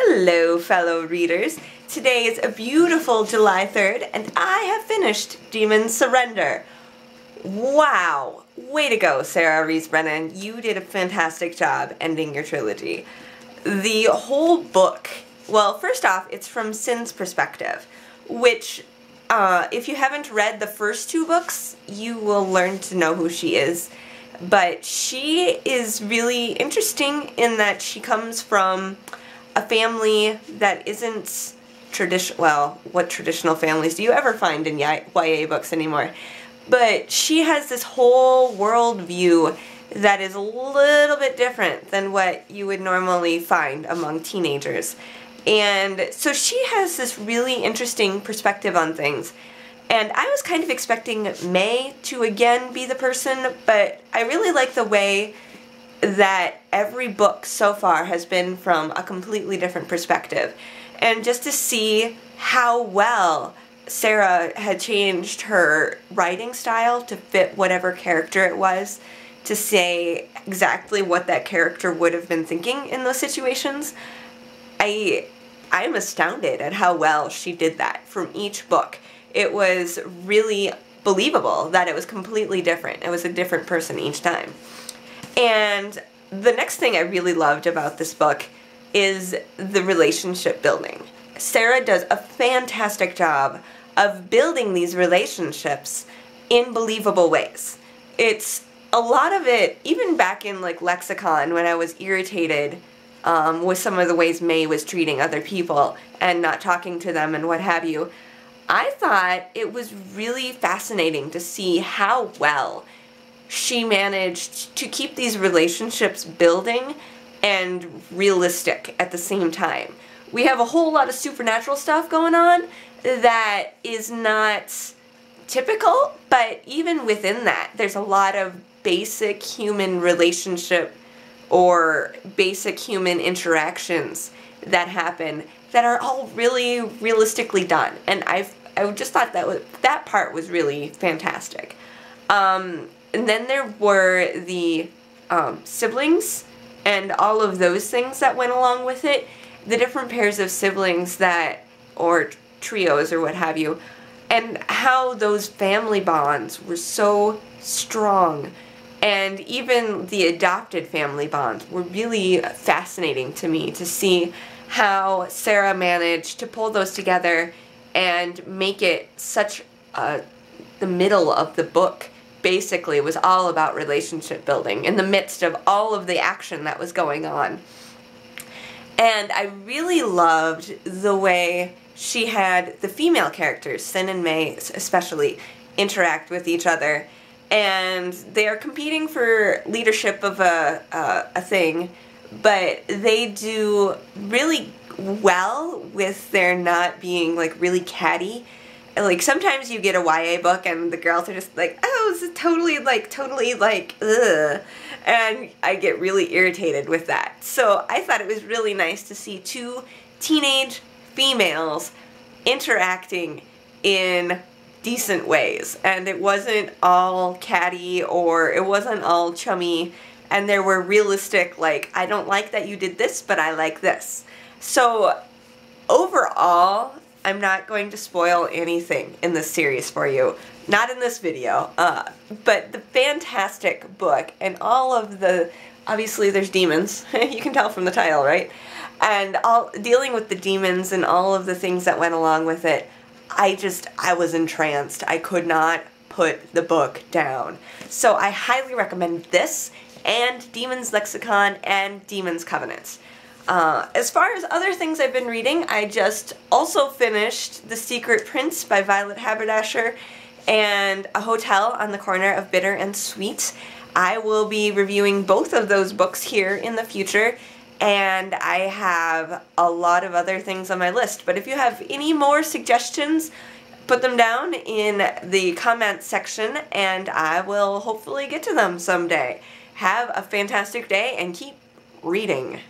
Hello, fellow readers. Today is a beautiful July 3rd, and I have finished Demon Surrender. Wow! Way to go, Sara, Rees, Brennan. You did a fantastic job ending your trilogy. The whole book, well, first off, it's from Sin's perspective, which, if you haven't read the first two books, you will learn to know who she is. But she is really interesting in that she comes from a family that isn't traditional. Well, what traditional families do you ever find in YA books anymore? But she has this whole world view that is a little bit different than what you would normally find among teenagers. And so she has this really interesting perspective on things. And I was kind of expecting May to again be the person, but I really like the way that every book so far has been from a completely different perspective. And just to see how well Sara had changed her writing style to fit whatever character it was, to say exactly what that character would have been thinking in those situations. I'm astounded at how well she did that from each book. It was really believable that it was completely different. It was a different person each time. And the next thing I really loved about this book is the relationship building. Sara does a fantastic job of building these relationships in believable ways. It's a lot of it, even back in like Lexicon when I was irritated with some of the ways May was treating other people and not talking to them and what have you, I thought it was really fascinating to see how well she managed to keep these relationships building and realistic at the same time. We have a whole lot of supernatural stuff going on that is not typical, but even within that, there's a lot of basic human relationship or basic human interactions that happen that are all really realistically done. And I just thought that part was really fantastic. And then there were the siblings and all of those things that went along with it. The different pairs of siblings that, or trios or what have you, and how those family bonds were so strong. And even the adopted family bonds were really fascinating to me to see how Sara managed to pull those together and make it such the middle of the book basically was all about relationship building in the midst of all of the action that was going on. And I really loved the way she had the female characters, Sin and May especially, interact with each other. And they are competing for leadership of a thing, but they do really well with their not being like really catty. Like sometimes you get a YA book and the girls are just like, oh, this is totally like, ugh. And I get really irritated with that. So I thought it was really nice to see two teenage females interacting in decent ways. And it wasn't all catty or it wasn't all chummy. And there were realistic, like, I don't like that you did this, but I like this. So overall, I'm not going to spoil anything in this series for you. Not in this video. But the fantastic book and all of the, obviously there's demons. You can tell from the title, right? And dealing with the demons and all of the things that went along with it, I was entranced. I could not put the book down. So I highly recommend this and Demons Lexicon and Demons Covenant. As far as other things I've been reading, I just also finished The Secret Prince by Violet Haberdasher and A Hotel on the Corner of Bitter and Sweet. I will be reviewing both of those books here in the future, and I have a lot of other things on my list. But if you have any more suggestions, put them down in the comments section, and I will hopefully get to them someday. Have a fantastic day and keep reading.